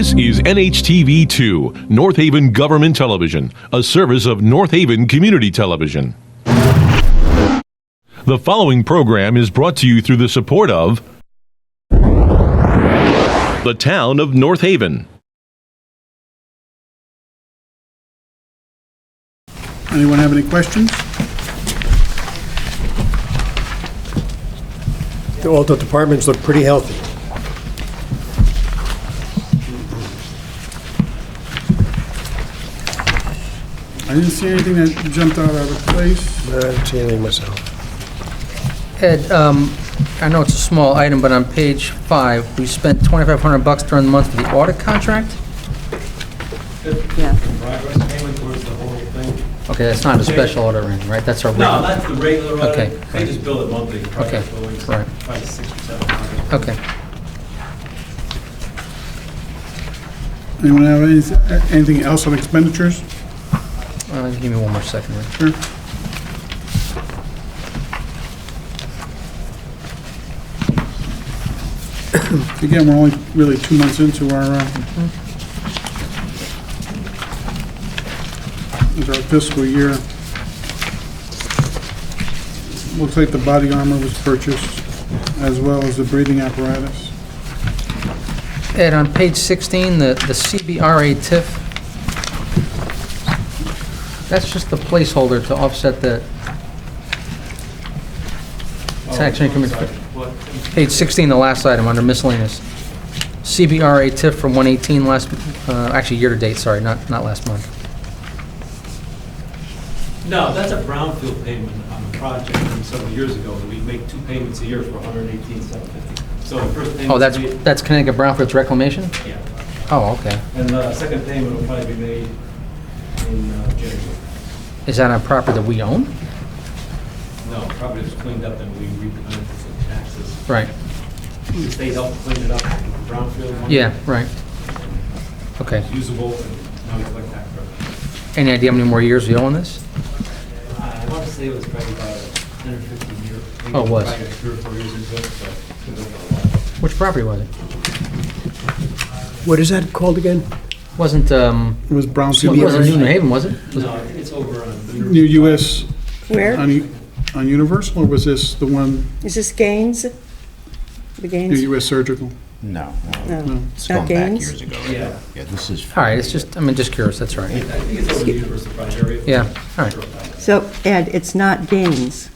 This is NHTV2, North Haven Government Television, a service of North Haven Community Television. The following program is brought to you through the support of the town of North Haven. Anyone have any questions? All the departments look pretty healthy. I didn't see anything that jumped out of place. I didn't see anything myself. Ed, I know it's a small item, but on page 5, we spent $2,500 during the month for the audit contract? Yeah. Progress payment towards the whole thing. Okay, that's not a special order or anything, right? That's our No, regular. that's the regular audit. Okay. They just bill it monthly. Progress Okay, billings, right. Probably 6 or 7 hundred. Okay. Anyone have anything else on expenditures? Give me one more second. Rick. Sure. Again, we're only really 2 months into our fiscal year. Looks like the body armor was purchased, as well as the breathing apparatus. Ed, on page 16, the CBRA TIF, that's just the placeholder to offset the tax increment. Page 16, the last item, under miscellaneous. CBRA TIF from 118 last, actually year-to-date, sorry, not last month. No, that's a brownfield payment on the project from several years ago. We make 2 payments a year for $118,750. So the first payment. Oh, that's Connecticut Brownfields Reclamation? Yeah. Oh, okay. And the second payment will probably be made in January. Is that a property that we own? No, probably was cleaned up and we replanted some taxes. Right. The state helped clean it up, brownfield one. Yeah, right. Okay. It's usable and now we collect tax revenue. Any idea how many more years we owe on this? I want to say it was probably about 10 or 15 years. Maybe Oh, it was. probably 3 or 4 years into it, so it was a lot. Which property was it? What is that called again? Wasn't, It was it brownfield. wasn't New Haven, was it? No, I think it's over on. New U.S. Where? on Universal, or was this the one, Is this Gaines? The New Gaines? U.S. Surgical? No, No, it's not going back Gaines? years ago. Yeah. Yeah, this is. All right, it's just, just curious, that's right. I think it's over the University Project area. Yeah, all right. So, Ed, it's not Gaines?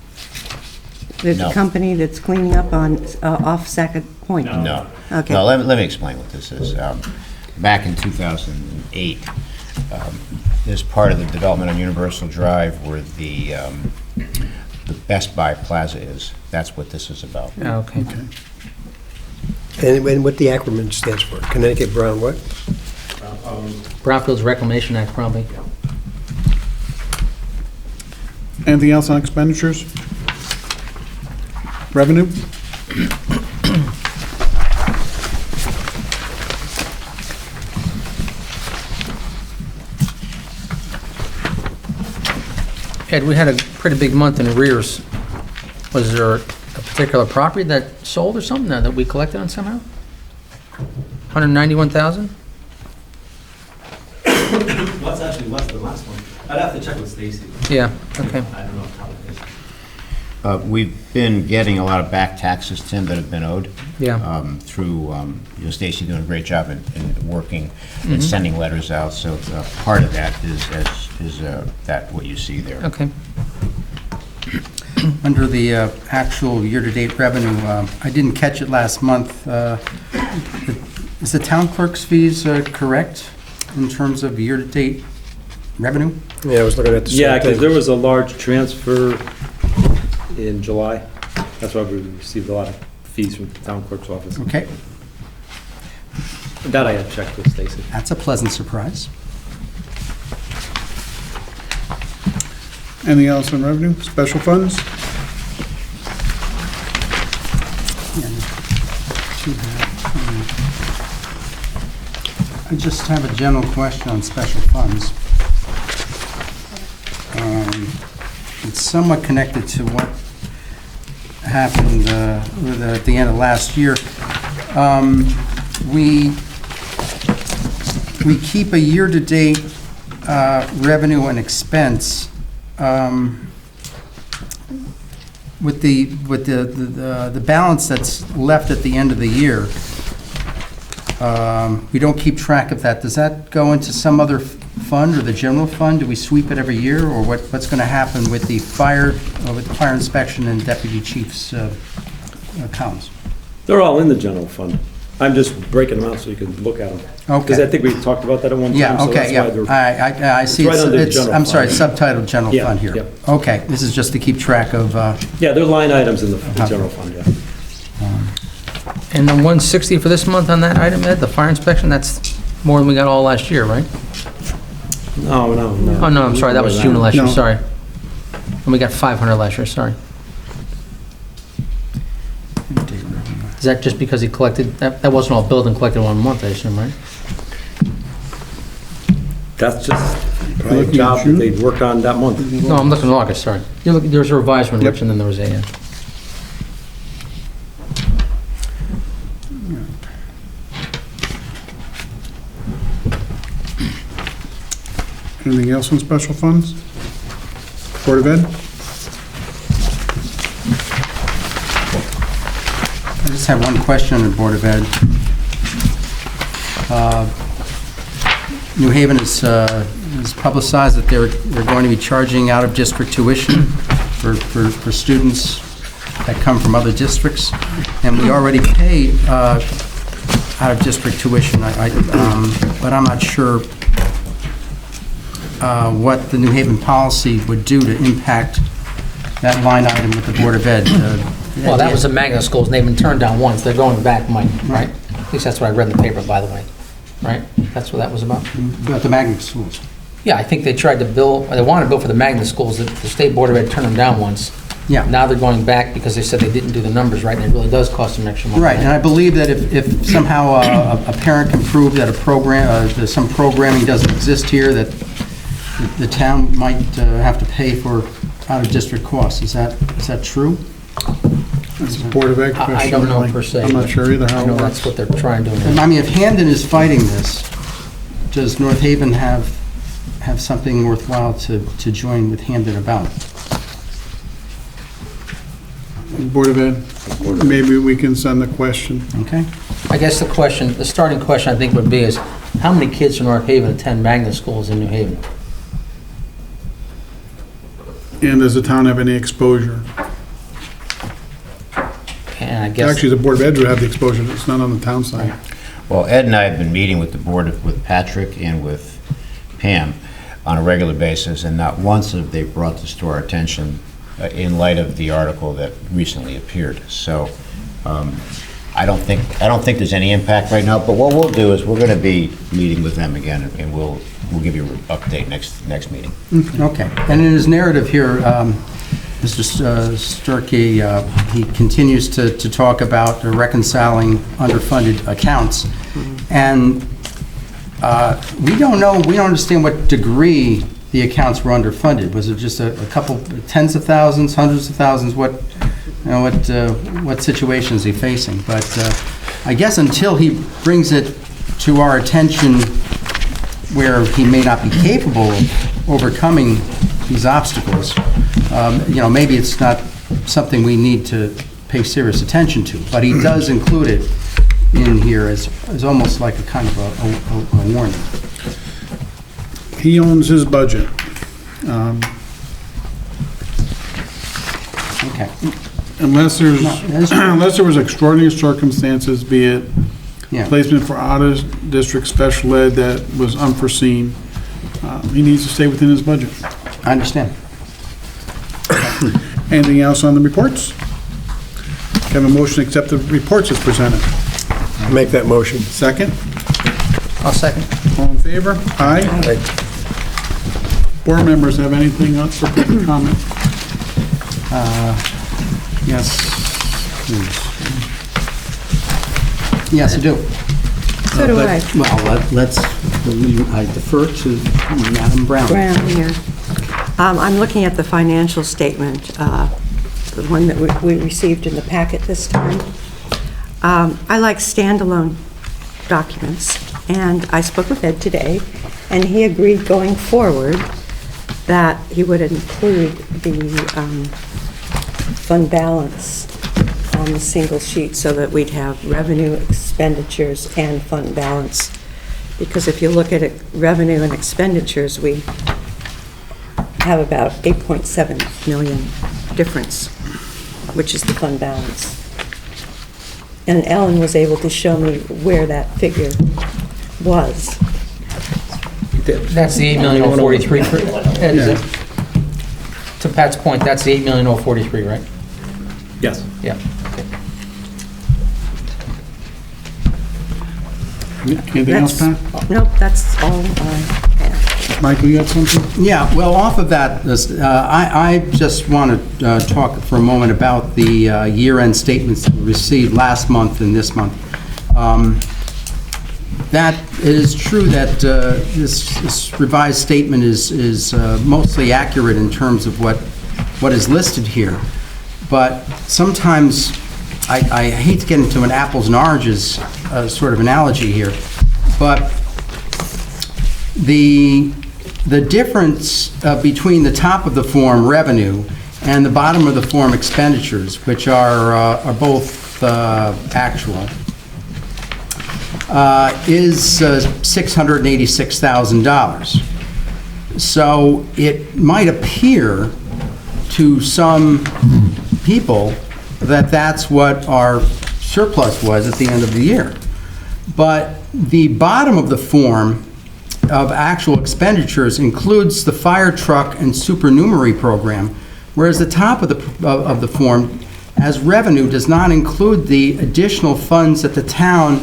The No. company that's cleaning up on, off Sackett Point? No. Okay. No, let me explain what this is. Back in 2008, as part of the development on Universal Drive where the Best Buy Plaza is, that's what this is about. Ah, okay. And what the acronym stands for? Connecticut Brown what? Brownfields Reclamation Act, probably. Anything else on expenditures? Revenue? Ed, we had a pretty big month in arrears. Was there a particular property that sold or something that we collected on somehow? 191,000? What's actually less than last one? I'd have to check with Stacy. Yeah, okay. I don't know how it is. We've been getting a lot of back taxes, Tim, that have been owed. Yeah. Through, Stacy doing a great job in working and sending letters out. So part of that is that what you see there. Okay. Under the actual year-to-date revenue, I didn't catch it last month. Is the town clerk's fees correct in terms of year-to-date revenue? Yeah, I was looking at the same Yeah, because thing. there was a large transfer in July. That's why we received a lot of fees from the town clerk's office. Okay, That I had checked with Stacy. that's a pleasant surprise. Anything else on revenue? Special funds? I just have a general question on special funds. It's somewhat connected to what happened at the end of last year. We we keep a year-to-date revenue and expense, with the balance that's left at the end of the year, we don't keep track of that. Does that go into some other fund or the general fund? Do we sweep it every year, or what's going to happen with the fire inspection and deputy chief's accounts? They're all in the general fund. I'm just breaking them out so you can look at them. Because I Okay. think we talked about that at one time. Yeah, so okay, that's why yeah. they're- I see. right under the general I'm sorry, fund. subtitled general Yeah, fund here. yeah. Okay, this is just to keep track of, Yeah, they're line items in the general fund, yeah. And the 160 for this month on that item, Ed, the fire inspection, that's more than we got all last year, right? No. Oh, no, I'm sorry, that was June of last year, No. sorry. And we got 500 last year, sorry. Is that just because he collected, that wasn't all billed and collected in 1 month, I assume, right? That's just probably a Looking at job that June? they worked on that month. No, I'm looking at August, sorry. You're looking, there's a revised one, Rich, and then there was a, Anything else on special funds? Board of Ed? I just have one question on the Board of Ed. New Haven has publicized that they're going to be charging out-of-district tuition for students that come from other districts, and we already pay out-of-district tuition, but I'm not sure what the New Haven policy would do to impact that line item with the Board of Ed. well, that was the magnet schools, and they've been turned down once. They're going back, Mike, right? At least that's what I read in the paper, by the way, right? That's what that was about? About the magnet schools. Yeah, I think they tried to bill, they wanted to bill for the magnet schools. The State Board of Ed turned them down once. Yeah. Now they're going back because they said they didn't do the numbers right, and it really does cost them extra money. Right, and I believe that if somehow a parent can prove that a program, that some programming doesn't exist here, that the town might have to pay for out-of-district costs. Is that true? That's a Board of Ed question. I don't know really. per se. I'm not sure either I how know it that's works. what they're trying to do. And I mean, if Hamden is fighting this, does North Haven have something worthwhile to join with Hamden about? Board of Ed, maybe we can send the question. Okay? I guess the starting question, I think, would be is, how many kids from North Haven attend magnet schools in New Haven? And does the town have any exposure? And I guess, Actually, the Board of Ed would have the exposure, it's not on the town side. Well, Ed and I have been meeting with the board, with Patrick and with Pam on a regular basis, and not once have they brought this to our attention in light of the article that recently appeared. So I don't think there's any impact right now, but what we'll do is we're going to be meeting with them again, and we'll give you an update next meeting. Okay. And in his narrative here, Mr. Sturkey, he continues to talk about reconciling underfunded accounts. And we don't understand what degree the accounts were underfunded. Was it just a couple, tens of thousands, hundreds of thousands? What situation is he facing? But I guess until he brings it to our attention where he may not be capable of overcoming these obstacles, maybe it's not something we need to pay serious attention to. But he does include it in here as almost like a kind of a warning. He owns his budget. Okay. Unless there's, No, that's- unless there was extraordinary circumstances, be it Yeah. placement for out-of-district special ed that was unforeseen, he needs to stay within his budget. I understand. Anything else on the reports? Can I have a motion to accept the reports as presented? Make that motion. Second? I'll second. All in favor? Aye. Board members have anything else for public comment? Yes, please. Yes, I do. So do I. Well, I defer to Madam Brown. Brown here. I'm looking at the financial statement, the one that we received in the packet this time. I like standalone documents, and I spoke with Ed today, and he agreed going forward that he would include the fund balance on the single sheet so that we'd have revenue, expenditures, and fund balance. Because if you look at it, revenue and expenditures, we have about 8.7 million difference, which is the fund balance. And Ellen was able to show me where that figure was. That's the 8,043,043, Ed, is it? To Pat's point, that's the 8,043,043, right? Yes. Yeah. Anything else, Pat? Nope, that's all I have. Michael, you got something? Yeah, well, off of that, I just want to talk for a moment about the year-end statements that we received last month and this month. That it is true that this revised statement is mostly accurate in terms of what is listed here, but sometimes I hate to get into an apples and oranges sort of analogy here, but the difference between the top of the form revenue and the bottom of the form expenditures, which are both actual, is $686,000. So it might appear to some people that that's what our surplus was at the end of the year. But the bottom of the form of actual expenditures includes the fire truck and supernumerary program, whereas the top of the form as revenue does not include the additional funds that the town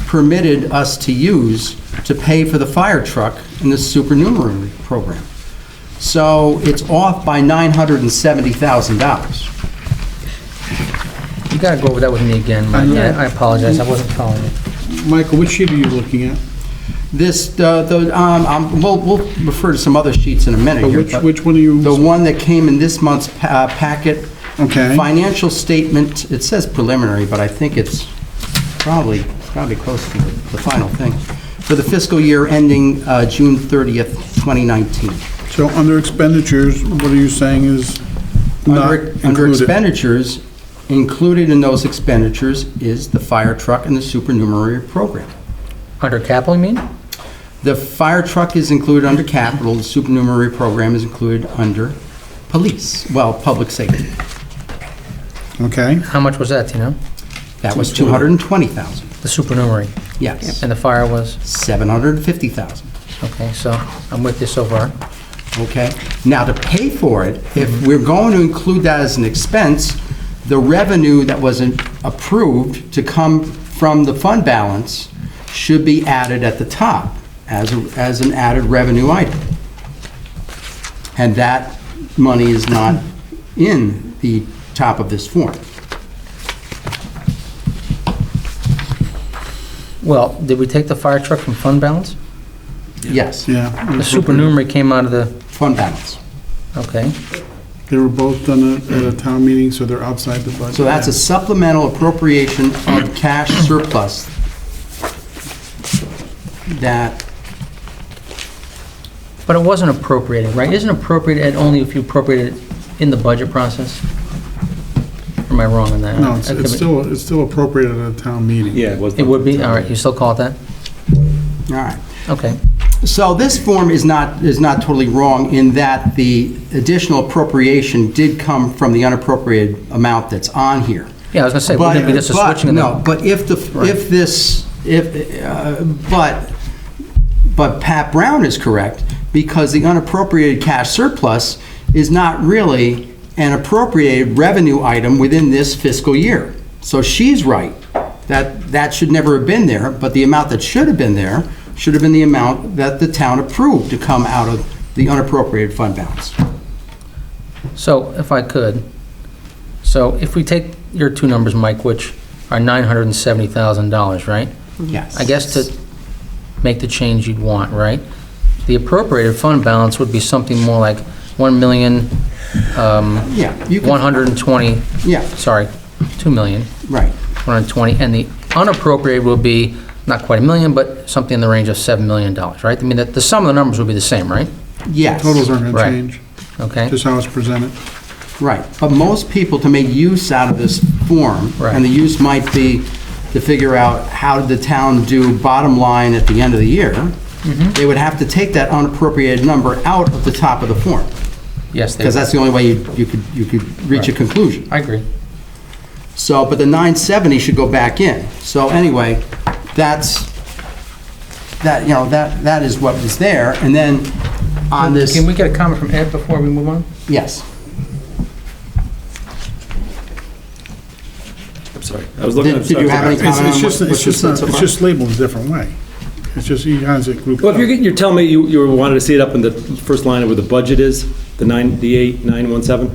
permitted us to use to pay for the fire truck and the supernumerary program. So it's off by $970,000. You gotta go over that with me again, Mike. I apologize, I wasn't following you. Michael, which sheet are you looking at? This, we'll refer to some other sheets in a minute here. but Which one are you? The one that came in this month's packet. Okay. Financial statement, it says preliminary, but I think it's probably close to the final thing, for the fiscal year ending June 30th, 2019. So under expenditures, what are you saying is not Under included? expenditures, included in those expenditures is the fire truck and the supernumerary program. Under capital, you mean? The fire truck is included under capital, the supernumerary program is included under police, well, public safety. Okay. How much was that, do you know? That was $220,000, The supernumerary, yes. and the fire was, $750,000, okay, so I'm with you so far. okay? Now, to pay for it, if we're going to include that as an expense, the revenue that wasn't approved to come from the fund balance should be added at the top as an added revenue item. And that money is not in the top of this form. Well, did we take the fire truck from fund balance? Yes, Yeah. The supernumerary came out of the, fund balance. okay, They were both done at a town meeting, so they're outside the budget. So that's a supplemental appropriation of cash surplus that, but it wasn't appropriated, right? Isn't appropriated only if you appropriate it in the budget process? Or am I wrong on that? No, That could it's be- still appropriated at a town meeting. Yeah, it was. It would be, all right, you still call it that? all right. Okay. So this form is not totally wrong in that the additional appropriation did come from the unappropriated amount that's on here. Yeah, I was gonna say, wouldn't it be just a switching of No, the... but but Pat Brown is correct, because the unappropriated cash surplus is not really an appropriated revenue item within this fiscal year. So she's right, that should never have been there, but the amount that should have been there should have been the amount that the town approved to come out of the unappropriated fund balance. So, if I could, so if we take your two numbers, Mike, which are $970,000, right? Yes. I guess to make the change you'd want, right? The appropriated fund balance would be something more like 1 million, Yeah, you could, 120, yeah, sorry, 2 million, right. 120, and the unappropriated will be not quite $1 million, but something in the range of $7 million, right? I mean, the sum of the numbers would be the same, right? Yes. Totals aren't going to Right. change, Okay? just how it's presented. Right, but most people, to make use out of this form, Right. and the use might be to figure out how did the town do bottom line at the end of the year, they would have to take that unappropriated number out of the top of the form, Yes, they because that's the only way you could reach a conclusion. I agree. So, but the 970 should go back in. So anyway, that is what was there, and then on this, Can we get a comment from Ed before we move on? yes. I'm sorry. I was looking at. Did you have any It's comment on just, what's it's just, been not- said so it's far? just labeled a different way. It's just, you guys are grouped Well, up. if you're telling me you wanted to see it up in the first line of where the budget is, the 8,917?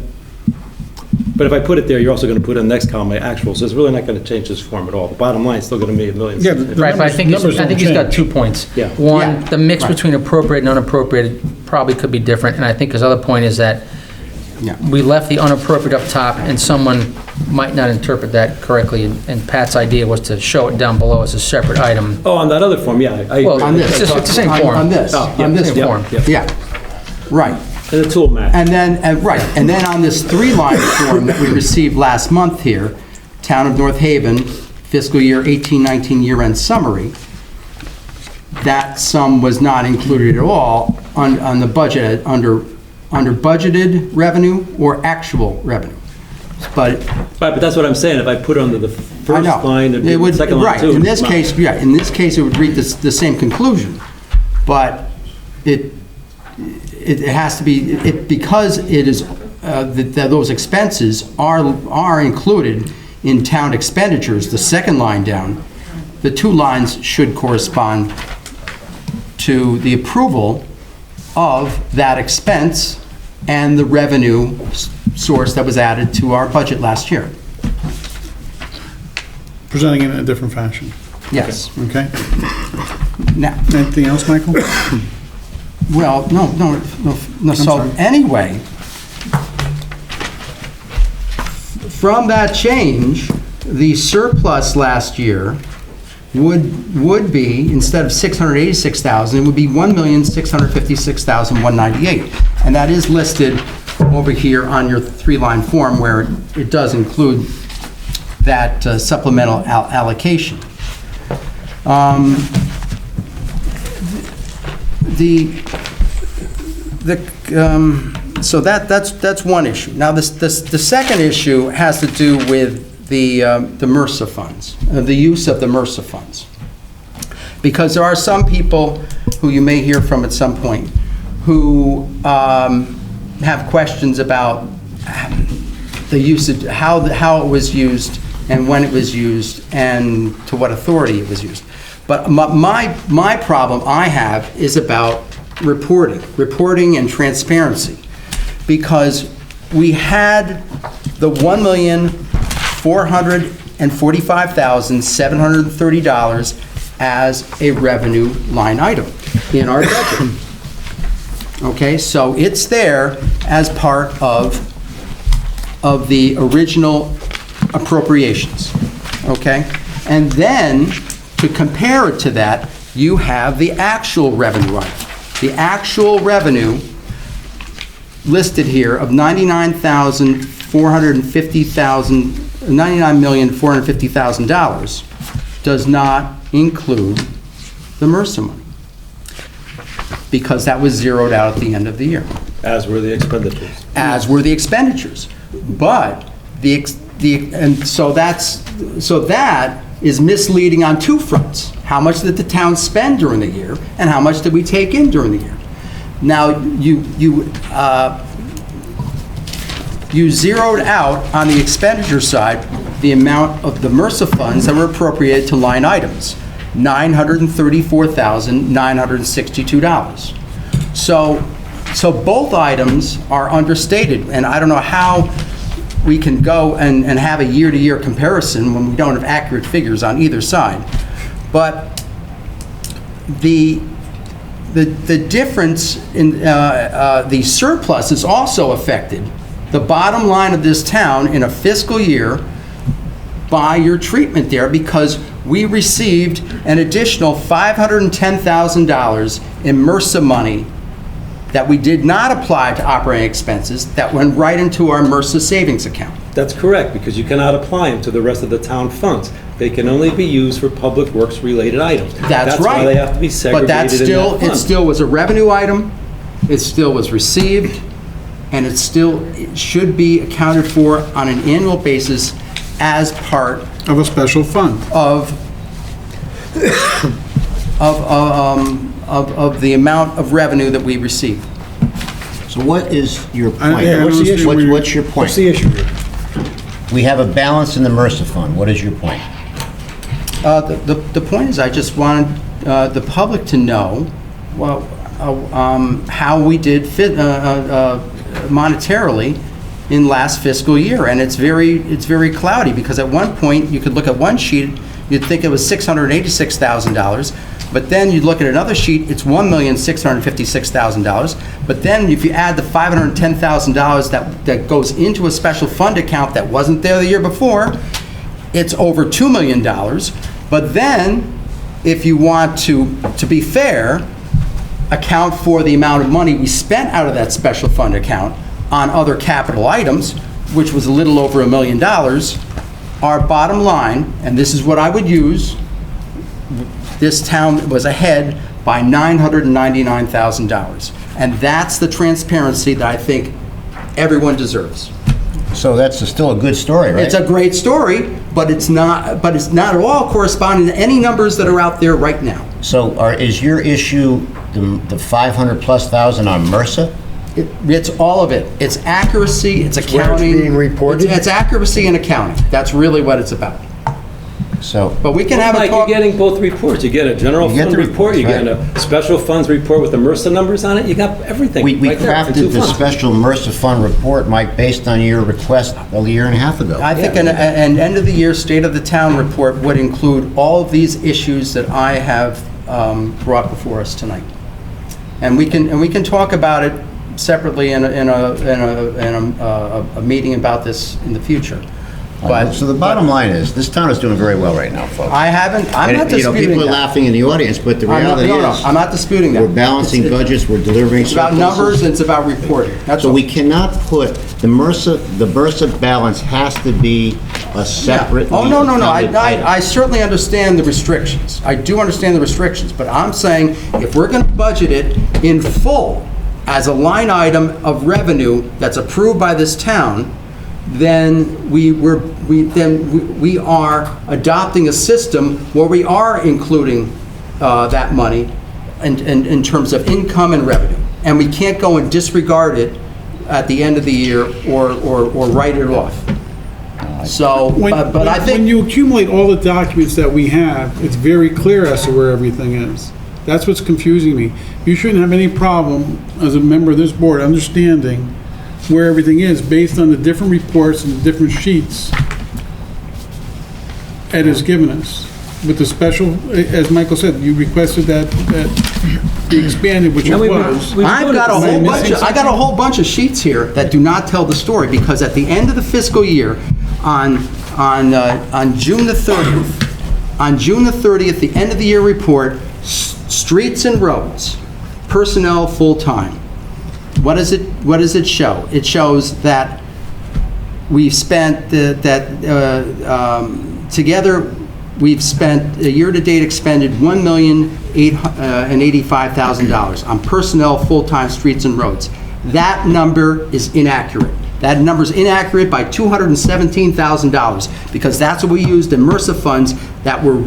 But if I put it there, you're also going to put in the next column my actual, so it's really not going to change this form at all. The bottom line is still going to be $1 million. Yeah, the Right, but I think, numbers don't he's got change. 2 points. Yeah. One, Yeah, the mix right. between appropriate and unappropriated probably could be different, and I think his other point is that Yeah. we left the unappropriate up top, and someone might not interpret that correctly, and Pat's idea was to show it down below as a separate item. Oh, on that other form, yeah. I Well, agree. On this. It's the same On- form. On this, Oh, yeah, on this same form. form. Yeah, right. And the tool match. And then, and then on this 3-line form that we received last month here, Town of North Haven, fiscal year 18-19 year-end summary, that sum was not included at all on the budget, under budgeted revenue or actual revenue. But Right, but that's what I'm saying. If I put under the I first know. line and It would- the second line right, too. in this case, yeah, in this case, it would reach the same conclusion. But it has to be, because it is, those expenses are included in town expenditures, the second line down, the 2 lines should correspond to the approval of that expense and the revenue source that was added to our budget last year. Presenting it in a different fashion, Yes. okay? Now, Anything else, Michael? well, no, so sorry. anyway, from that change, the surplus last year would be, instead of 686,000, it would be 1,656,198. And that is listed over here on your 3-line form where it does include that supplemental allocation. So that's one issue. Now, the second issue has to do with the MRSA funds, the use of the MRSA funds. Because there are some people who you may hear from at some point who have questions about the usage, how it was used and when it was used and to what authority it was used. But my problem I have is about reporting and transparency. Because we had the $1,445,730 as a revenue line item in our budget. Okay, so it's there as part of the original appropriations, okay? And then, to compare it to that, you have the actual revenue item. The actual revenue listed here of $99,450,000 does not include the MRSA money, because that was zeroed out at the end of the year, As were the expenditures. as were the expenditures. But so that is misleading on 2 fronts. How much did the town spend during the year, and how much did we take in during the year? Now, you zeroed out on the expenditure side the amount of the MRSA funds that were appropriated to line items, $934,962. So both items are understated, and I don't know how we can go and have a year-to-year comparison when we don't have accurate figures on either side. But the difference in the surplus is also affected, the bottom line of this town in a fiscal year, by your treatment there, because we received an additional $510,000 in MRSA money that we did not apply to operating expenses, that went right into our MRSA savings account. That's correct, because you cannot apply them to the rest of the town funds. They can only be used for public works-related items. That's right. why they have to be segregated But that's in still, that fund. it still was a revenue item, it still was received, and it still should be accounted for on an annual basis as part Of a special fund. of the amount of revenue that we receive. So what is your I- point? yeah, I What's don't the see issue? where you- What's your point? What's the issue here? We have a balance in the MRSA fund. What is your point? The point is, I just wanted the public to know, well, how we did monetarily in last fiscal year, and it's very cloudy, because at one point, you could look at one sheet, you'd think it was $686,000, but then you'd look at another sheet, it's $1,656,000, but then if you add the $510,000 that goes into a special fund account that wasn't there the year before, it's over $2 million. But then, if you want to be fair, account for the amount of money we spent out of that special fund account on other capital items, which was a little over $1 million, our bottom line, and this is what I would use, this town was ahead by $999,000. And that's the transparency that I think everyone deserves. So that's still a good story, right? It's a great story, but it's not at all corresponding to any numbers that are out there right now. So is your issue the 500+ thousand on MRSA? It's all of it. It's accuracy, it's where it's accounting. being reported? It's accuracy and accounting. That's really what it's about. So, But we can have a Mike, talk. you're getting both reports. You get a general You get fund the report, you reports, get a special funds report with the MRSA numbers on it, you got everything. we right there in two crafted the funds. special MRSA fund report, Mike, based on your request a year and a half ago. I think an end-of-the-year State of the Town report would include all of these issues that I have brought before us tonight. And we can talk about it separately in a meeting about this in the the But So the bottom line is, this town is doing very well right now, folks. I'm not And, disputing people are that. laughing in the audience, but the I'm not- reality no, is, I'm not disputing that. we're balancing It's- budgets, we're delivering It's about surpluses. numbers, and it's about reporting. That's So all. we cannot put, the MRSA balance has to be a separate. Oh, no. accounted item. I certainly understand the restrictions. I do understand the restrictions, but I'm saying if we're going to budget it in full as a line item of revenue that's approved by this town, then we are adopting a system where we are including that money in terms of income and revenue. And we can't go and disregard it at the end of the year or write it off. So, but I think... When you accumulate all the documents that we have, it's very clear as to where everything is. That's what's confusing me. You shouldn't have any problem, as a member of this board, understanding where everything is based on the different reports and the different sheets Ed has given us. With the special, as Michael said, you requested that be expanded, which it No, was. I've got a Am I whole missing bunch, I got a whole bunch of sheets here that do not tell the story, because at the end of the fiscal year, on June the 30th, the end of the year report, streets and roads, personnel full-time. What does it show? It shows that we've spent, together, we've spent, year-to-date expended $1,885,000 on personnel, full-time, streets and roads. That number is inaccurate. That number's inaccurate by $217,000, because that's what we used in MRSA funds that were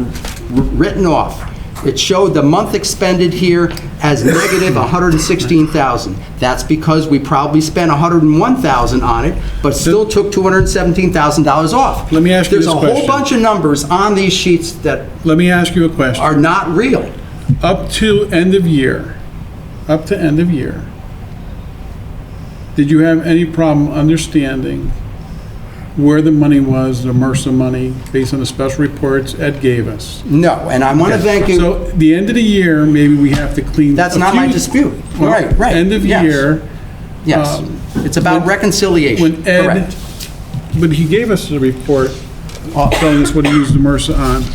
written off. It showed the month expended here as negative $116,000. That's because we probably spent $101,000 on it, but still took $217,000 off. Let me ask you this There's a question. whole bunch of numbers on these sheets that Let me ask you a question. are not real. Up to end of year, did you have any problem understanding where the money was, the MRSA money, based on the special reports Ed gave us? No, and I want to thank you. So the end of the year, maybe we have to clean. That's a not my few- dispute. Well, Right. End of Yes. year, Yes, it's about reconciliation, when Ed, correct. but he gave us the report telling us what he used the MRSA on.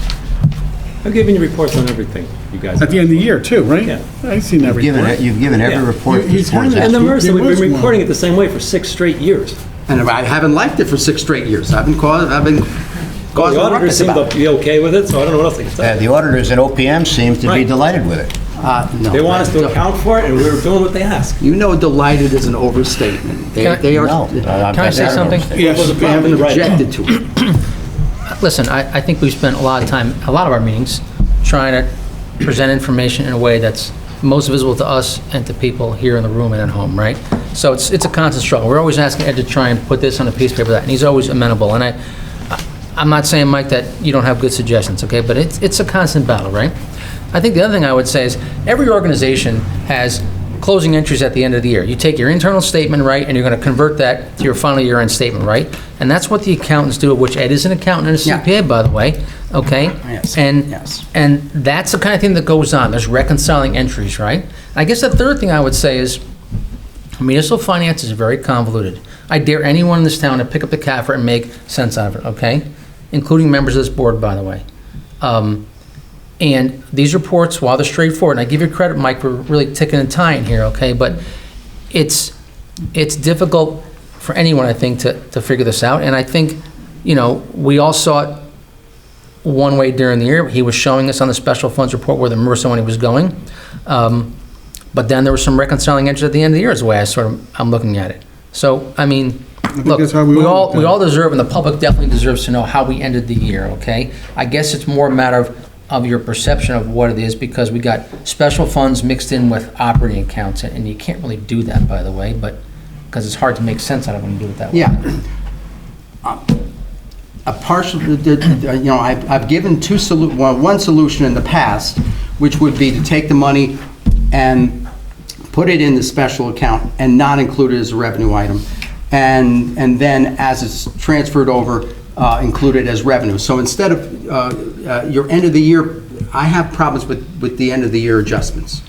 I've given you reports on everything, you guys. At the end of the year too, right? Yeah. I've seen that report. You've given every Yeah. report. He's before kind of- that. And the There MRSA, we've was been one. reporting it the same way for 6 straight years. And I haven't liked it for 6 straight years. I've been Well, causing the a auditors ruckus seem about to it. be okay with it, so I don't know what else I can say. The auditors at OPM seem to be Right. delighted with it. No. They want us to account for it, and we're doing what they ask. You know delighted is an overstatement. Can I- They are, No. Can I say something? Yes, they haven't objected to it. Listen, I think we've spent a lot of time, a lot of our meetings, trying to present information in a way that's most visible to us and to people here in the room and at home, right? So it's a constant struggle. We're always asking Ed to try and put this on a piece of paper, that, and he's always amenable. And I'm not saying, Mike, that you don't have good suggestions, okay? But it's a constant battle, right? I think the other thing I would say is every organization has closing entries at the end of the year. You take your internal statement, right, and you're going to convert that to your final year-end statement, right? And that's what the accountants do, which Ed is an accountant and a Yeah. CPA, by the way, okay? Yes, And, yes. and that's the kind of thing that goes on. There's reconciling entries, right? I guess the third thing I would say is municipal finance is very convoluted. I dare anyone in this town to pick up the CAFR and make sense out of it, okay? Including members of this board, by the way. And these reports, while they're straightforward, and I give you credit, Mike, for really ticking and tying here, okay? But it's difficult for anyone, I think, to figure this out. And I think, we all saw it one way during the year. He was showing us on the special funds report where the MRSA money was going. But then there was some reconciling entries at the end of the year is the way I'm looking at it. So, I mean, look, that's how we all look at we it. all deserve, and the public definitely deserves to know how we ended the year, okay? I guess it's more a matter of your perception of what it is, because we got special funds mixed in with operating accounts, and you can't really do that, by the way, but, because it's hard to make sense out of it when you do it that way. Yeah. A partial, I've given one solution in the past, which would be to take the money and put it in the special account and not include it as a revenue item. And then as it's transferred over, include it as revenue. So instead of your end of the year, I have problems with the end of the year adjustments.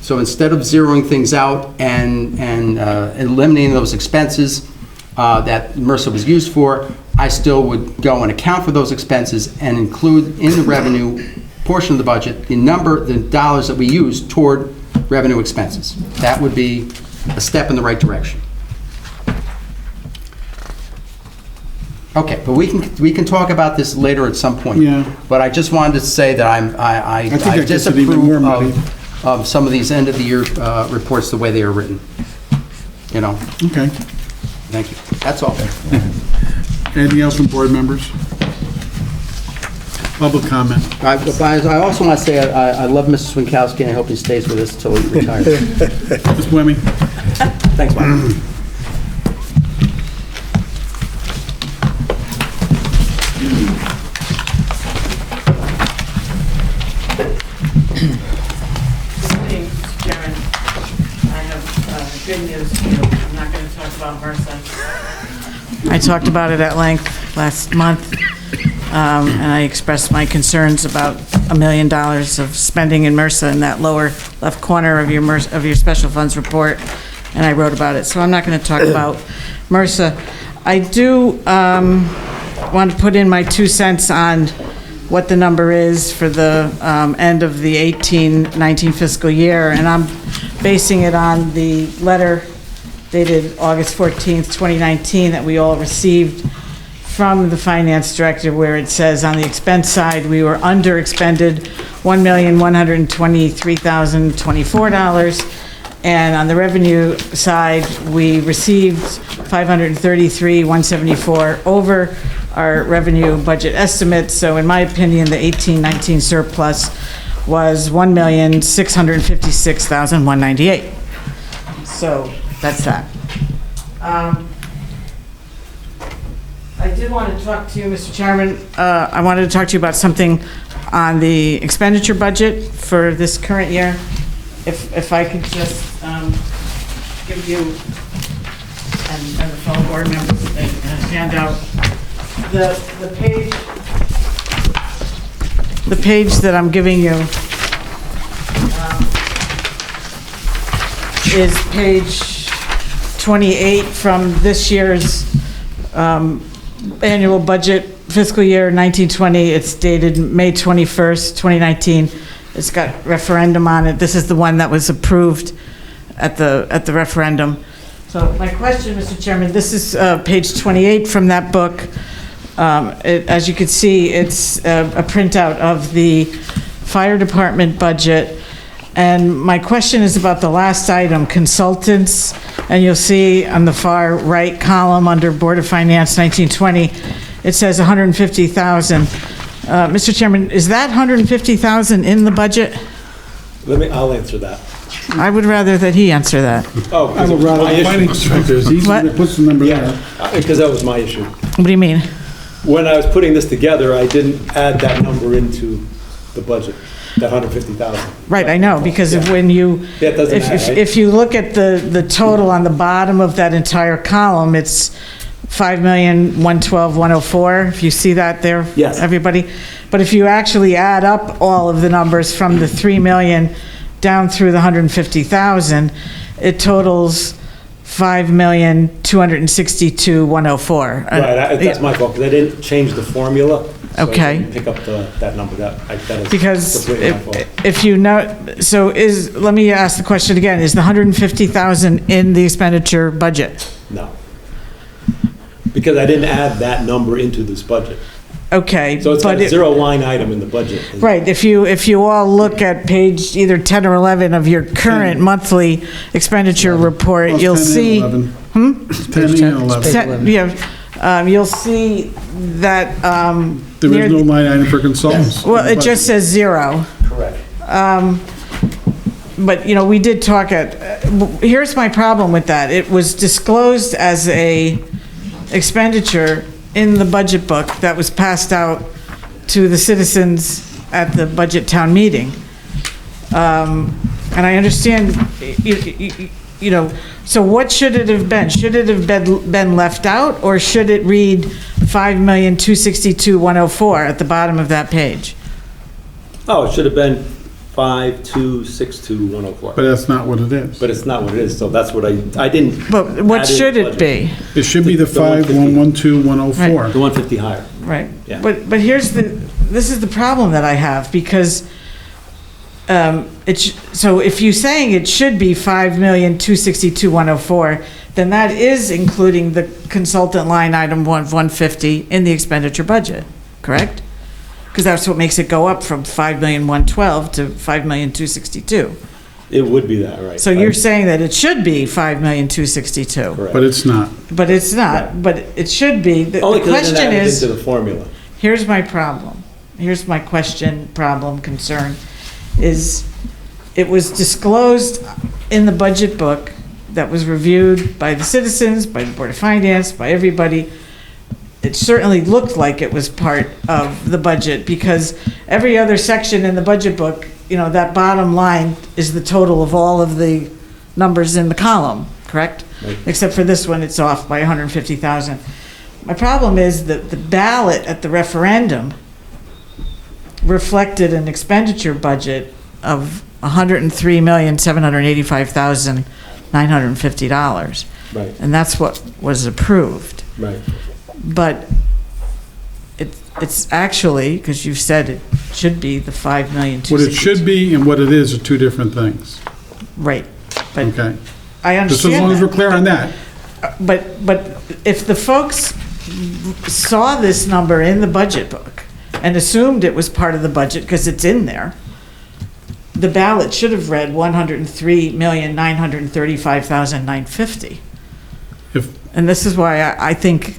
So instead of zeroing things out and eliminating those expenses that MRSA was used for, I still would go and account for those expenses and include in the revenue portion of the budget the dollars that we use toward revenue expenses. That would be a step in the right direction. Okay, but we can talk about this later at some point. Yeah. But I just wanted to say that I think that gets it even more muddy. disapprove of some of these end of the year reports the way they are written. Okay. Thank you. That's all. Anything else from board members? Public comment. I also want to say I love Mr. Swinkowski, and I hope he stays with us until he retires. Ms. Wemme? Thanks, Bob. Morning, Mr. Chairman. I have good news for you. I'm not going to talk about MRSA. I talked about it at length last month, and I expressed my concerns about $1 million of spending in MRSA in that lower left corner of your special funds report, and I wrote about it. So I'm not going to talk about MRSA. I do want to put in my 2 cents on what the number is for the end of the 18-19 fiscal year, and I'm basing it on the letter dated August 14th, 2019, that we all received from the finance director, where it says on the expense side, we were under expended $1,123,024, and on the revenue side, we received $533,174 over our revenue budget estimates. So in my opinion, the 18-19 surplus was $1,656,198. So that's that. I did want to talk to you, Mr. Chairman. I wanted to talk to you about something on the expenditure budget for this current year. If I could just give you and the fellow board members a handout. The page that I'm giving you is page 28 from this year's annual budget fiscal year 1920, it's dated May 21st, 2019. It's got referendum on it. This is the one that was approved at the referendum. So my question, Mr. Chairman, this is page 28 from that book. As you can see, it's a printout of the fire department budget. And my question is about the last item, consultants. And you'll see on the far right column under Board of Finance 1920, it says 150,000. Mr. Chairman, is that 150,000 in the budget? I'll answer that. I would rather that he answer that. Oh, I would rather the finance director, he's the one that puts the number there. because that was my issue. What do you mean? When I was putting this together, I didn't add that number into the budget, that 150,000. Right, I know, because of when you, That doesn't add, right? if you look at the total on the bottom of that entire column, it's 5,112,104, if you see that there? Yes. Everybody? But if you actually add up all of the numbers from the 3 million down through the 150,000, it totals 5,262,104. That's my fault, because I didn't change the formula. So Okay. I didn't pick up that number. That is Because completely my fault. if you know, so let me ask the question again, is the 150,000 in the expenditure budget? No. Because I didn't add that number into this budget. Okay. So it's got but a zero line item in the budget. Right, if you all look at page either 10 or 11 of your current monthly expenditure report, Plus you'll 10 and see. 11. 10 and 11. Yeah, you'll see that. There near is no line item for consultants. Well, it just says zero. Correct. But, we did talk here's my problem with that. It was disclosed as a expenditure in the budget book that was passed out to the citizens at the budget town meeting. And I understand, so what should it have been? Should it have been left out, or should it read 5,262,104 at the bottom of that page? Oh, it should have been 5,262,104. But that's not what it is. But it's not what it is, so that's what I didn't. But what add in should the it be? It should be the The 150. 5,112,104. The 150 higher. Right. Yeah. But this is the problem that I have, because so if you're saying it should be 5,262,104, then that is including the consultant line item 150 in the expenditure budget, correct? Because that's what makes it go up from 5,112 to 5,262. It would be that, right. So you're saying that it should be 5,262, Correct. But it's not. but it's not, but it should be. The Only because I question didn't add it is. into the formula. Here's my problem. Here's my question, problem, concern, is it was disclosed in the budget book that was reviewed by the citizens, by the Board of Finance, by everybody. It certainly looked like it was part of the budget, because every other section in the budget book, that bottom line is the total of all of the numbers in the column, correct? Right. Except for this one, it's off by 150,000. My problem is that the ballot at the referendum reflected an expenditure budget of $103,785,950. Right, And that's what was approved. right. But it's actually, because you said it should be the 5,262,000. What it should be and what it is are two different things. Right. But Okay? I Just as long understand as we're that. clear on that. But if the folks saw this number in the budget book and assumed it was part of the budget because it's in there, the ballot should have read 103,935,950. If, And this is why I think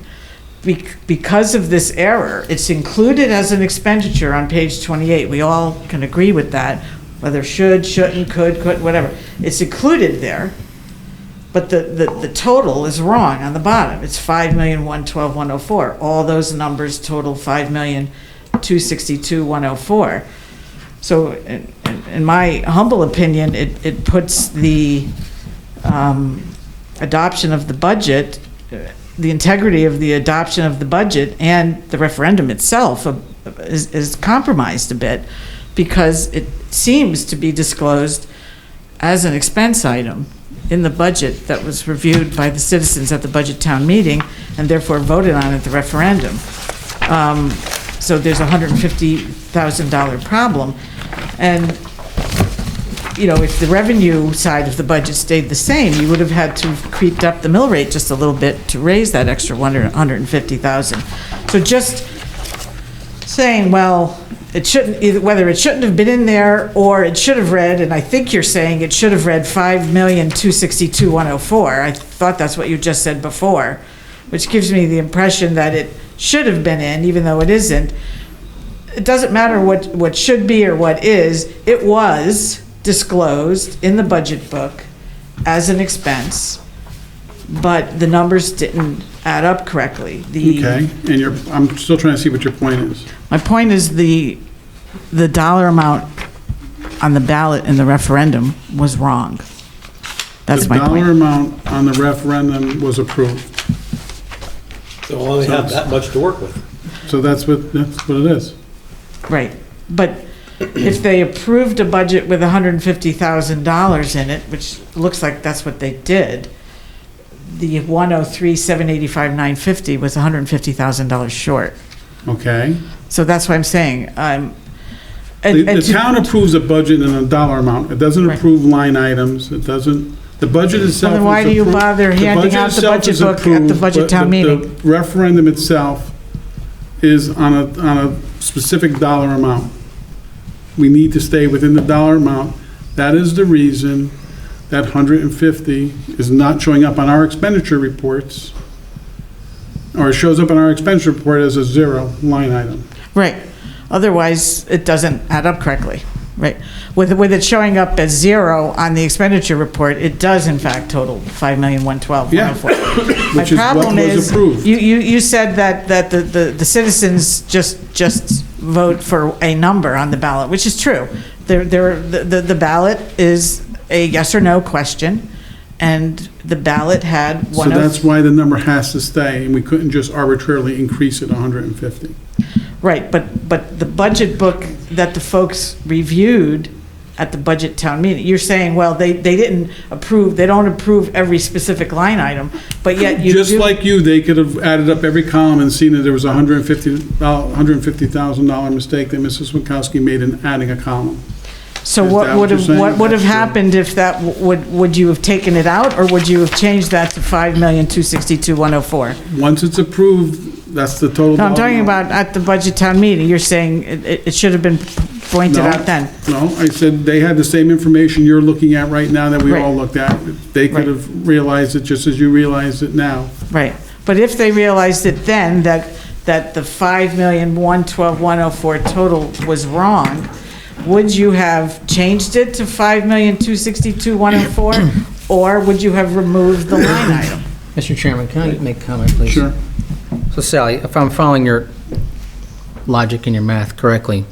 because of this error, it's included as an expenditure on page 28. We all can agree with that, whether should, shouldn't, could, whatever. It's included there, but the total is wrong on the bottom. It's 5,112,104. All those numbers total 5,262,104. So in my humble opinion, it puts the adoption of the budget, the integrity of the adoption of the budget and the referendum itself is compromised a bit, because it seems to be disclosed as an expense item in the budget that was reviewed by the citizens at the budget town meeting and therefore voted on at the referendum. So there's a $150,000 problem. And, you know, if the revenue side of the budget stayed the same, you would have had to have creeped up the mill rate just a little bit to raise that extra $150,000. So just saying, well, it shouldn't, either whether it shouldn't have been in there or it should have read, and I think you're saying it should have read $5,262,104. I thought that's what you just said before, which gives me the impression that it should have been in, even though it isn't. It doesn't matter what should be or what is, it was disclosed in the budget book as an expense, but the numbers didn't add up correctly. Okay, and I'm still trying to see what your point is. My point is the dollar amount on the ballot in the referendum was wrong. That's my The dollar point. amount on the referendum was approved. So we'll only have that much to work with. So that's what it is. Right, but if they approved a budget with $150,000 in it, which looks like that's what they did, the 103,785,950 was $150,000 short. Okay? So that's what I'm saying. The town approves a budget in a dollar amount. It doesn't Right. approve line items. It doesn't, the budget itself Well, is then why do you approved- bother handing out the itself budget is book at the approved, budget but town meeting? The referendum itself is on a specific dollar amount. We need to stay within the dollar amount. That is the reason that 150 is not showing up on our expenditure reports, or it shows up on our expenditure report as a zero line item. Right, otherwise it doesn't add up correctly, right? With it showing up as zero on the expenditure report, it does in fact total $5,112,104. Yeah. My Which is what problem was is, approved. you said that the citizens just vote for a number on the ballot, which is true. The ballot is a yes or no question, and the ballot had So one that's of, why the number has to stay, and we couldn't just arbitrarily increase it 150. right, but the budget book that the folks reviewed at the budget town meeting, you're saying, well, they didn't approve, they don't approve every specific line item, but yet you do. Just like you, they could have added up every column and seen that there was a $150,000 mistake that Mrs. Winkowski made in adding a column. So Is what that would what have, you're what saying? would have That's true. happened if that, would you have taken it out, or would you have changed that to $5,262,104? Once it's approved, that's the total. No, I'm dollar talking amount. about at the budget town meeting, you're saying it should have been pointed No, out then. No, I said they had the same information you're looking at right now that we all Right. looked at. They could Right. have realized it just as you realized it now. Right, but if they realized it then, that the $5,112,104 total was wrong, would you have changed it to $5,262,104, or would you have removed the line item? Mr. Chairman, can I make a comment, please? Sure. So Sally, if I'm following your logic and your math correctly,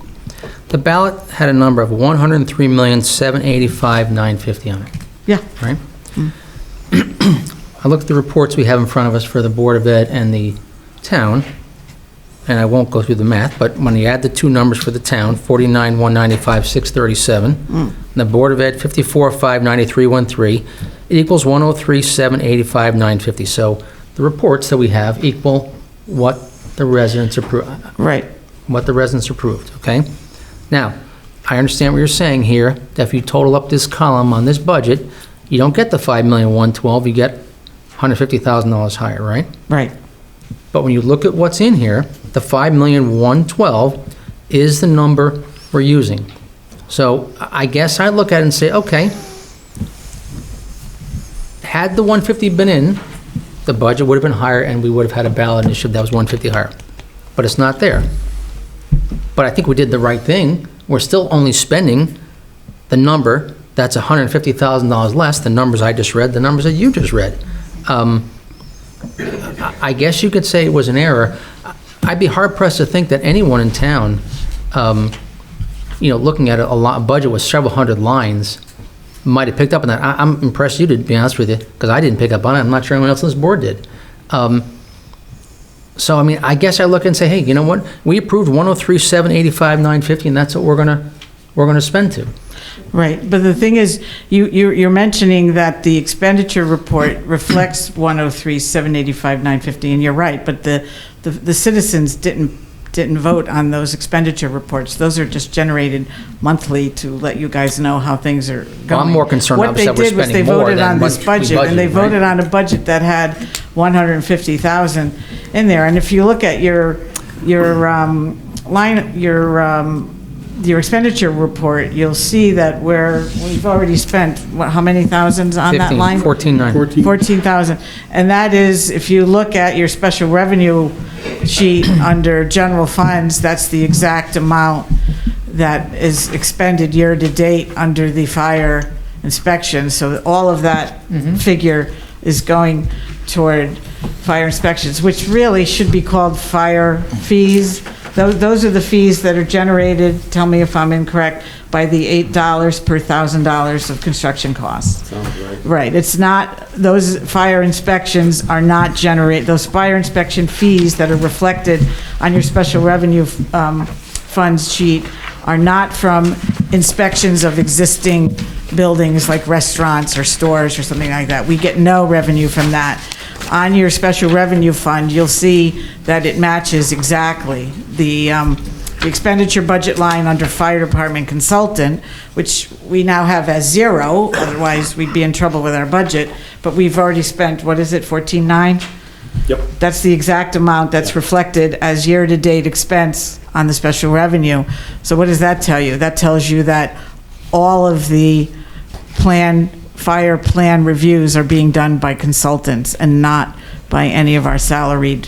the ballot had a number of $103,785,950 on it, Yeah, right? I looked at the reports we have in front of us for the Board of Ed and the town, and I won't go through the math, but when you add the two numbers for the town, 49,195,637, and the Board of Ed, 54,593,13, it equals 103,785,950. So the reports that we have equal what the residents approved, right. okay? Now, I understand what you're saying here, that if you total up this column on this budget, you don't get the $5,112,000, you get $150,000 higher, right? Right. But when you look at what's in here, the $5,112,000 is the number we're using. So I guess I look at it and say, okay, had the 150 been in, the budget would have been higher and we would have had a ballot initiative that was 150 higher. But it's not there. But I think we did the right thing. We're still only spending the number that's $150,000 less, the numbers I just read, the numbers that you just read. I guess you could say it was an error. I'd be hard-pressed to think that anyone in town, looking at a budget with several hundred lines, might have picked up on that. I'm impressed you did, to be honest with you, because I didn't pick up on it. I'm not sure anyone else on this board did. So, I guess I look and say, hey, you know what? We approved 103,785,950, and that's what we're going to we're going to spend to. Right, but the thing is, you're mentioning that the expenditure report reflects 103, 785, 950, and you're right, but the citizens didn't vote on those expenditure reports. Those are just generated monthly to let you guys know how things are going. Well, I'm more concerned, obviously, that we're spending more What they did was they voted than on this what we budget, and they budgeted, right? voted on a budget that had 150,000 in there. And if you look at your expenditure report, you'll see that we've already spent, how many thousands on that line? 14,900. 14,000. And that is, if you look at your special revenue sheet under general funds, that's the exact amount that is expended year-to-date under the fire inspection. So all of that figure is going toward fire inspections, which really should be called fire fees. Those are the fees that are generated, tell me if I'm incorrect, by the $8 per $1,000 of construction costs. Sounds right. Right, it's not, those fire inspections are not those fire inspection fees that are reflected on your special revenue funds sheet are not from inspections of existing buildings like restaurants or stores or something like that. We get no revenue from that. On your special revenue fund, you'll see that it matches exactly the expenditure budget line under fire department consultant, which we now have as 0, otherwise we'd be in trouble with our budget, but we've already spent, what is it, 14.9? Yep. That's the exact amount that's reflected as year-to-date expense on the special revenue. So what does that tell you? That tells you that all of the fire plan reviews are being done by consultants and not by any of our salaried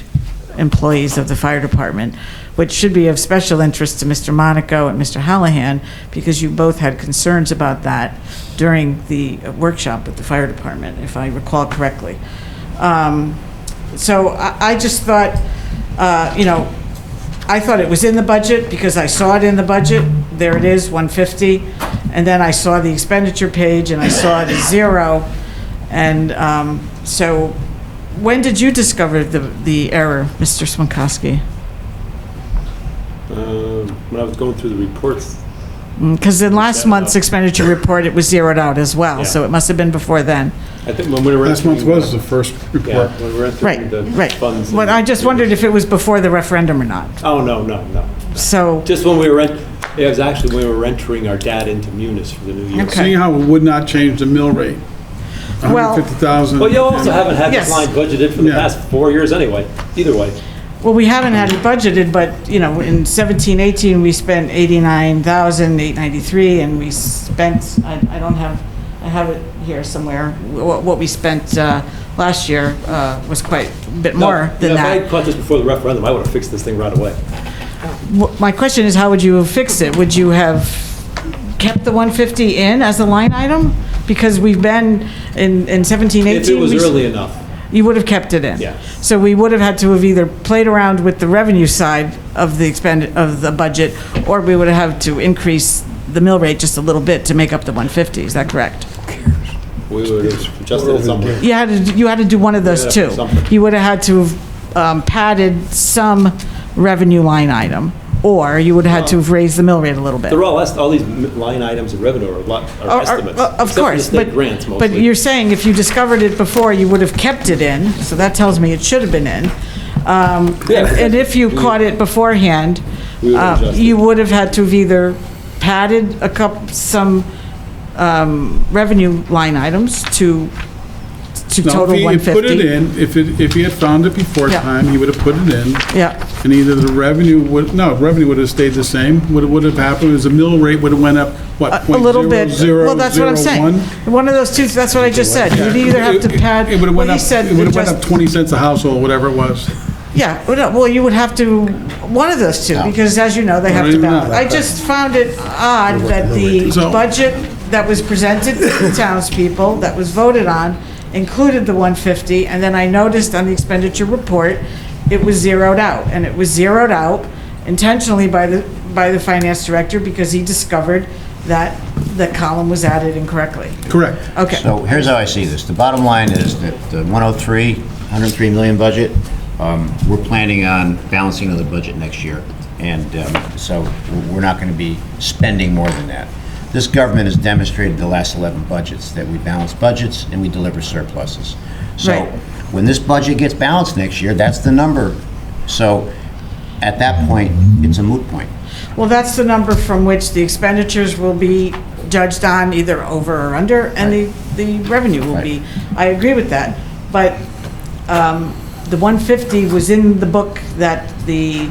employees of the fire department, which should be of special interest to Mr. Monaco and Mr. Hallahan, because you both had concerns about that during the workshop at the fire department, if I recall correctly. So I just thought, I thought it was in the budget because I saw it in the budget. There it is, 150. And then I saw the expenditure page and I saw it as 0. And so when did you discover the error, Mr. Swankowski? When I was going through the reports, Because in last month's expenditure report, it was zeroed out as well, Yeah. so it must have been before then. I think when we were Last month entering, was the first yeah, report. when we were entering the Right. funds. But I just wondered if it was before the referendum or not. Oh, no. So, Just when we were, it was actually when we were entering our data into Munis for the new year. Okay. Seeing how it would not change the mill rate. Well- 150,000. Well, you also haven't had this Yes. line budgeted for the Yeah. past 4 years anyway, either way. well, we haven't had it budgeted, but, in 17, 18, we spent 89,893, and we spent, I don't have, I have it here somewhere, what we spent last year was quite a bit more than If I that. had caught this before the referendum, I would have fixed this thing right away. My question is, how would you have fixed it? Would you have kept the 150 in as a line item? Because we've been, in 17, 18. If it was we- early enough. You would have kept it in? Yes. So we would have had to have either played around with the revenue side of the budget, or we would have had to increase the mill rate just a little bit to make up the 150, is that correct? We would have adjusted it somewhere. You had to do one of those Yeah, two. something. You would have had to have padded some revenue line item, or you would have had to have raised the mill rate a little bit. They're all these line items of revenue are estimates. Of except for course, the state grants but mostly. you're saying if you discovered it before, you would have kept it in, so that tells me it should have been in. And if you caught it beforehand, We would have adjusted. you would have had to have either padded some revenue line items to No, total if he had put it 150. in, if he had found it before Yeah. time, he would have put it in, Yeah, and either the revenue would have stayed the same. What would have happened is the mill rate would have went up, what, a little bit. Well, that's what I'm saying. 0.001? One of those two, that's what I just said. You'd either have to pad, It would have well, went he up, said, it would have went just- up 20 cents a household, whatever it was. Yeah, well, you would have to, one of those two, because as you know, they have to Well, balance. no. I just found it odd that the So- budget that was presented to the townspeople, that was voted on, included the 150, and then I noticed on the expenditure report, it was zeroed out, and it was zeroed out intentionally by the finance director because he discovered that the column was added incorrectly. Correct. Okay. So here's how I see this. The bottom line is that the 103 million budget, we're planning on balancing of the budget next year. And so we're not going to be spending more than that. This government has demonstrated the last 11 budgets that we balance budgets and we deliver surpluses. So Right. when this budget gets balanced next year, that's the number. So at that point, it's a moot point. Well, that's the number from which the expenditures will be judged on, either over or under, and the revenue will be. I agree with that. But the 150 was in the book that the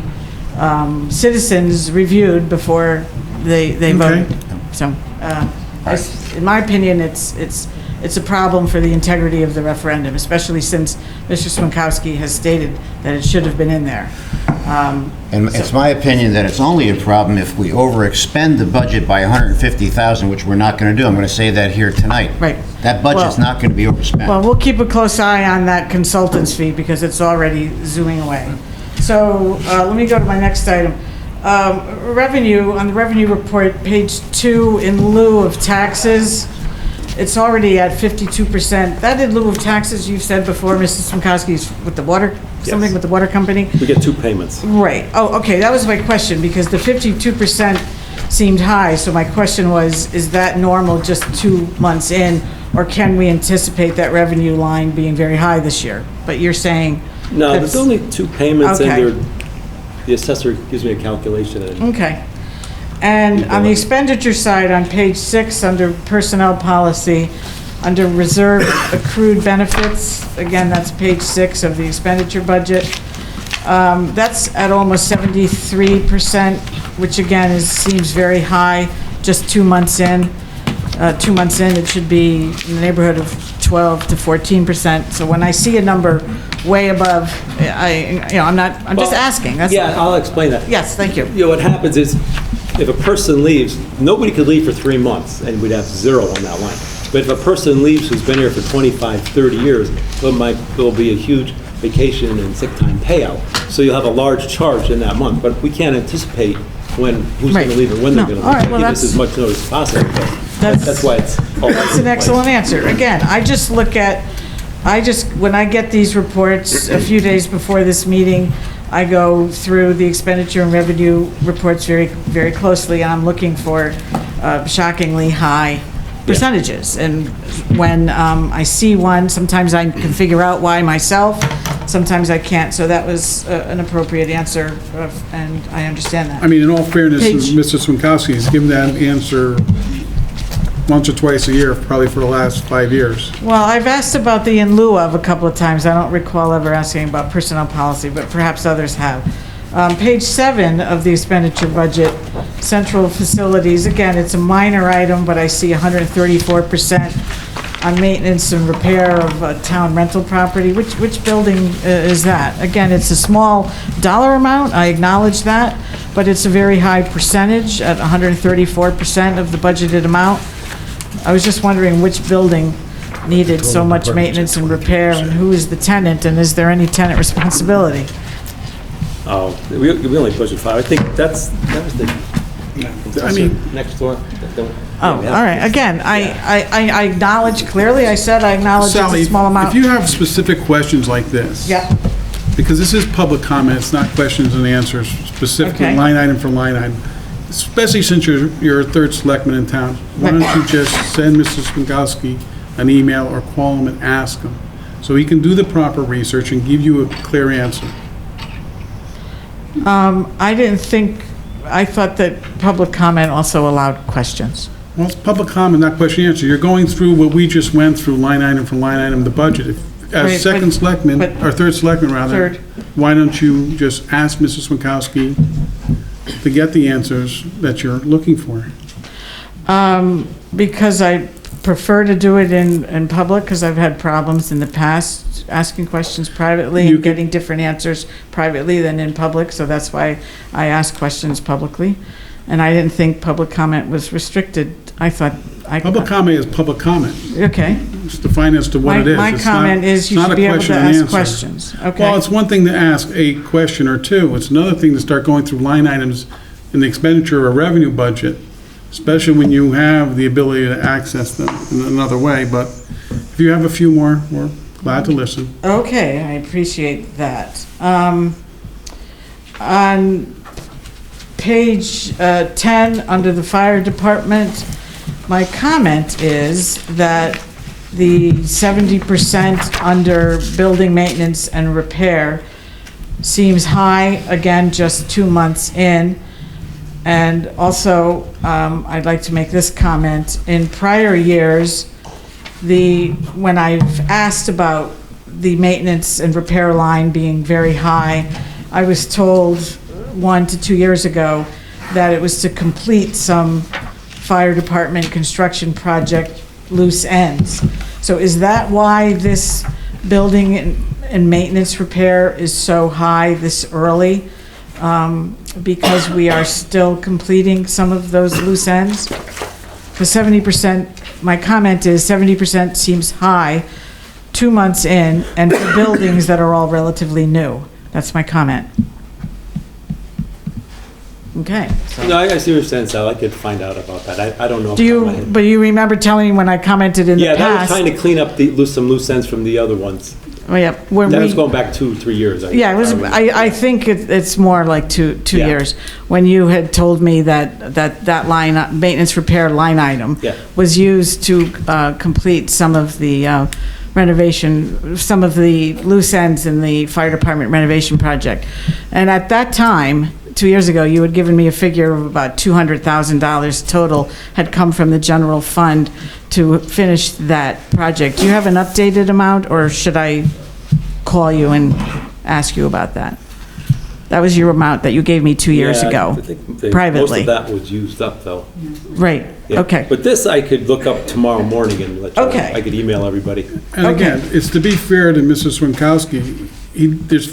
citizens reviewed before they voted. So, in my opinion, it's a problem for the integrity of the referendum, especially since Mr. Swinkowski has stated that it should have been in there. And it's my opinion that it's only a problem if we overexpend the budget by 150,000, which we're not going to do. I'm going to say that here tonight. Right. That budget's Well- not going to be overspent. Well, we'll keep a close eye on that consultant's fee because it's already zooming away. So let me go to my next item. Revenue, on the revenue report, page 2, in lieu of taxes, it's already at 52%. That in lieu of taxes, you've said before, Mrs. Swinkowski's with the water, something Yes. with the water company? We get 2 payments. Right. Oh, okay, that was my question, because the 52% seemed high, so my question was, is that normal just 2 months in, or can we anticipate that revenue line being very high this year? But you're saying... No, that's- there's only 2 payments, and Okay. the assessor gives me a calculation, and Okay. And on the expenditure side, on page 6, under personnel policy, under reserve accrued benefits, again, that's page 6 of the expenditure budget, that's at almost 73%, which again seems very high, just 2 months in. 2 months in, it should be in the neighborhood of 12 to 14%. So when I see a number way above, I'm just asking. That's yeah, I'll explain that. Yes, thank you. You know, what happens is, if a person leaves, nobody could leave for 3 months, and we'd have 0 on that line. But if a person leaves who's been here for 25, 30 years, there'll be a huge vacation and sick time payout. So you'll have a large charge in that month. But we can't anticipate who's going to leave and when they're No. going to All leave. right, well, Give us that's- as much notice as possible. But that's why it's... That's an excellent answer. Again, when I get these reports a few days before this meeting, I go through the expenditure and revenue reports very, very closely, and I'm looking for shockingly high percentages. And when I see one, sometimes I can figure out why myself, sometimes I can't. So that was an appropriate answer, and I understand that. I mean, in all fairness, Page- Mr. Swinkowski has given that answer once or twice a year, probably for the last 5 years. Well, I've asked about the in lieu of a couple of times. I don't recall ever asking about personnel policy, but perhaps others have. Page 7 of the expenditure budget, central facilities, again, it's a minor item, but I see 134% on maintenance and repair of town rental property. Which building is that? Again, it's a small dollar amount, I acknowledge that, but it's a very high percentage at 134% of the budgeted amount. I was just wondering which building needed so much maintenance and repair, and who is the tenant, and is there any tenant responsibility? Oh, we only budgeted 5. I think that was the... I mean- Next door. Oh, all right, again, I acknowledge, clearly I said I acknowledge it's Sally, a small amount. if you have specific questions like this. Yeah, Because this is public comment, it's not questions and answers, specifically Okay. line item for line item. Especially since you're a third selectman in town. Why don't you just send Mr. Swinkowski an email or call him and ask him? So he can do the proper research and give you a clear answer. I thought that public comment also allowed questions. Well, it's public comment, not question and answer. You're going through what we just went through, line item for line item, the budget. Right, As second but- selectman, but- or third selectman rather, Third. why don't you just ask Mr. Swinkowski to get the answers that you're looking for? Because I prefer to do it in public, because I've had problems in the past asking questions privately You and can- getting different answers privately than in public, so that's why I ask questions publicly. And I didn't think public comment was restricted. I thought I... Public comment is public comment. Okay. It's defined as to what it is. My It's not- comment is you it's not should a be able question to and ask answer. questions. Okay. Well, it's one thing to ask a question or two. It's another thing to start going through line items in the expenditure or revenue budget, especially when you have the ability to access them in another way. But if you have a few more, we're glad to listen. Okay, I appreciate that. On page 10, under the fire department, my comment is that the 70% under building maintenance and repair seems high, again, just 2 months in. And also, I'd like to make this comment. In prior years, when I've asked about the maintenance and repair line being very high, I was told 1 to 2 years ago that it was to complete some fire department construction project loose ends. So is that why this building and maintenance repair is so high this early? Because we are still completing some of those loose ends? Because 70%, my comment is 70% seems high 2 months in, and for buildings that are all relatively new. That's my comment. Okay. No, I see what you're saying, Sal. I could find out about that. I don't know. Do you, but you remember telling me when I commented in the Yeah, that was past? trying to clean up some loose ends from the other ones. Oh, yeah. When That we- was going back 2-3 years. Yeah, it was, I think it's more like two Yeah. years. When you had told me that line, maintenance repair line item Yeah. was used to complete some of the renovation, some of the loose ends in the fire department renovation project. And at that time, 2 years ago, you had given me a figure of about $200,000 total had come from the general fund to finish that project. Do you have an updated amount, or should I call you and ask you about that? That was your amount that you gave me 2 years ago, privately. Most of that was used up, though. Right, Yeah. okay. But this I could look up tomorrow morning and let you know. Okay. I could email everybody. And again, it's to be fair to Mr. Swinkowski, there's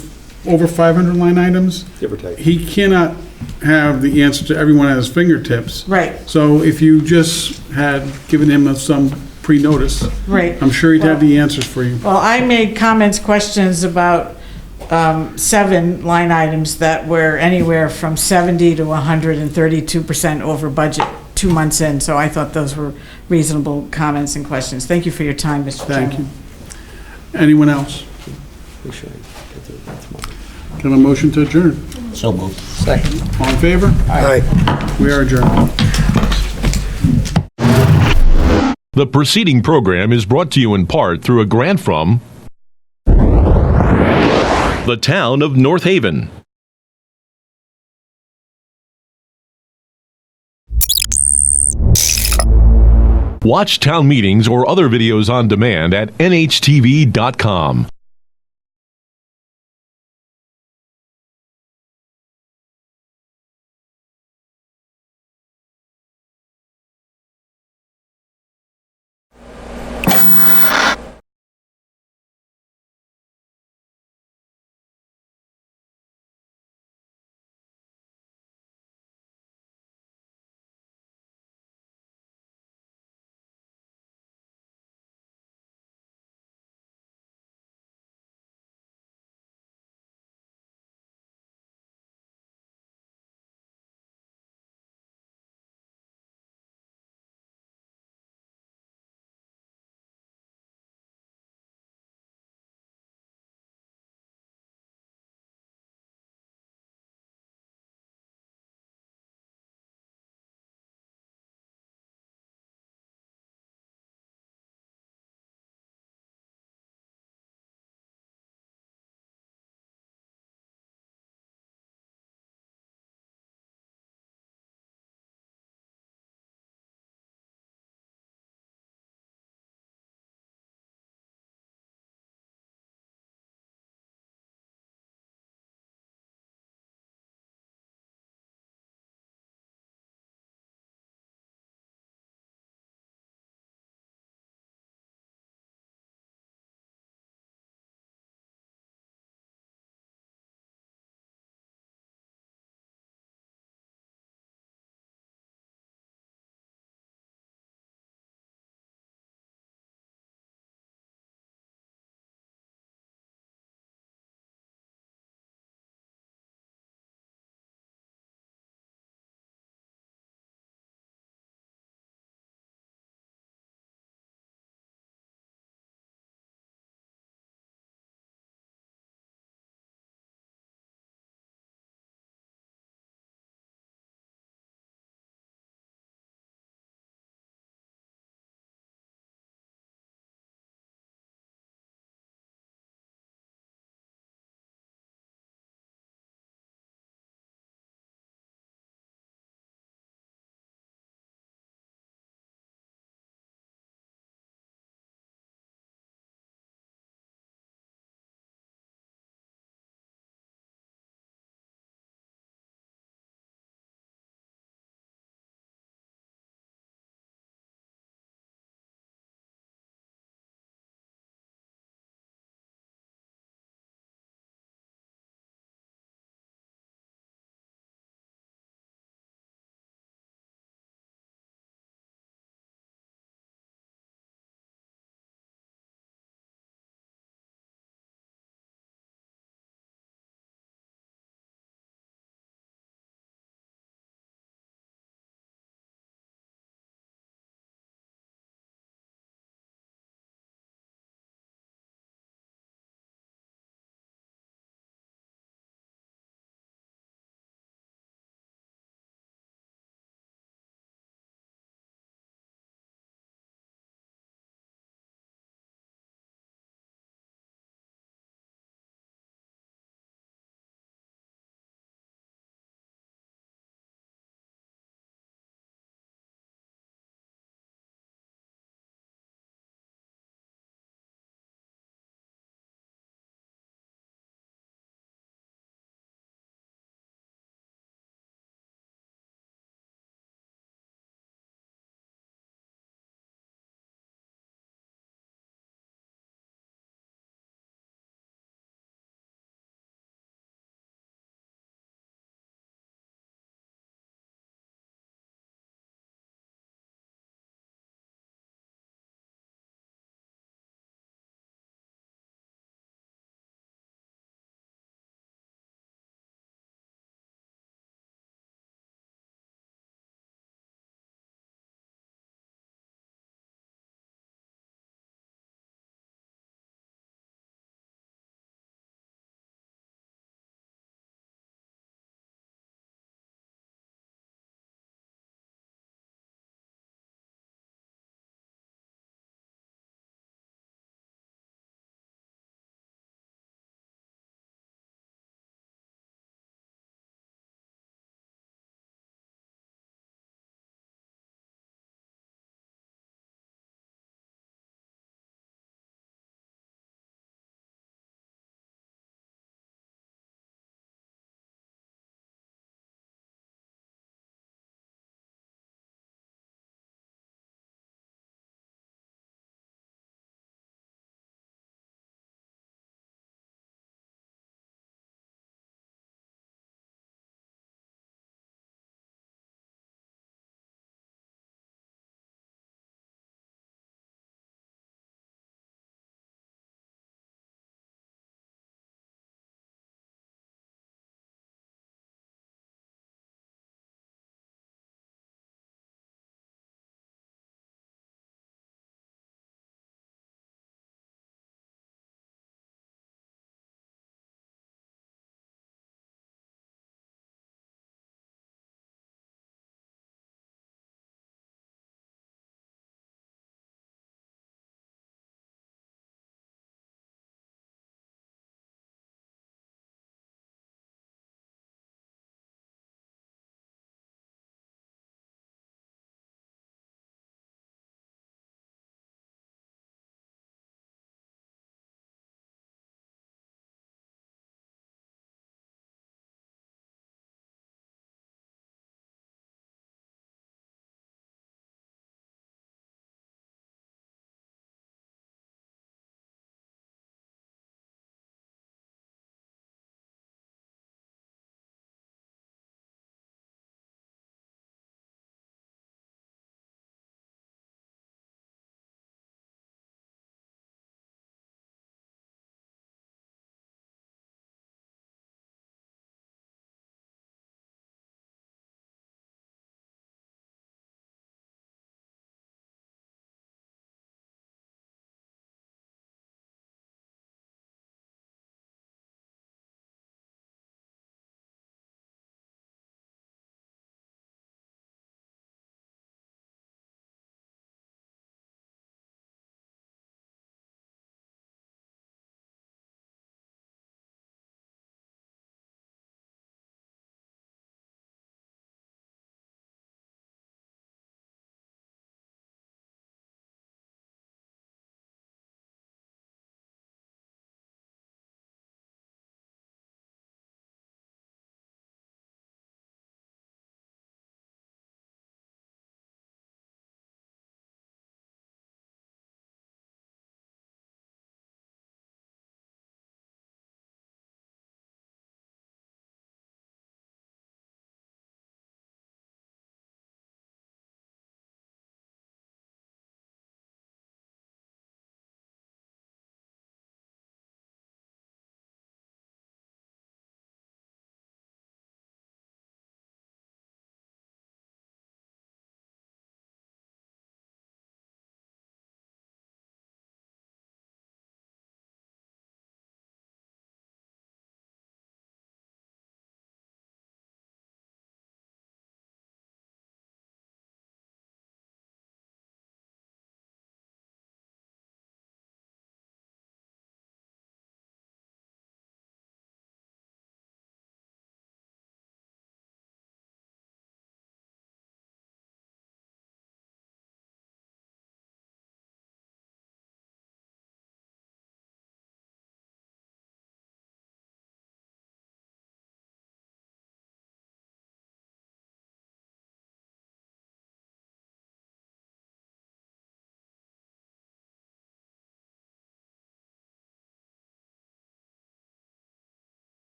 over 500 line items. Give or take. He cannot have the answer to everyone at his fingertips. Right. So if you just had given him some pre-notice, Right. I'm sure he'd have the answers for you. Well, I made questions about 7 line items that were anywhere from 70 to 132% over budget 2 months in, so I thought those were reasonable comments and questions. Thank you for your time, Mr. Chairman. Thank you. Anyone else? Make sure I get to that tomorrow. Can I have a motion to adjourn? So moved. Second. All in favor? Aye. We are adjourned. The preceding program is brought to you in part through a grant from the town of North Haven. Watch town meetings or other videos on demand at nhtv.com.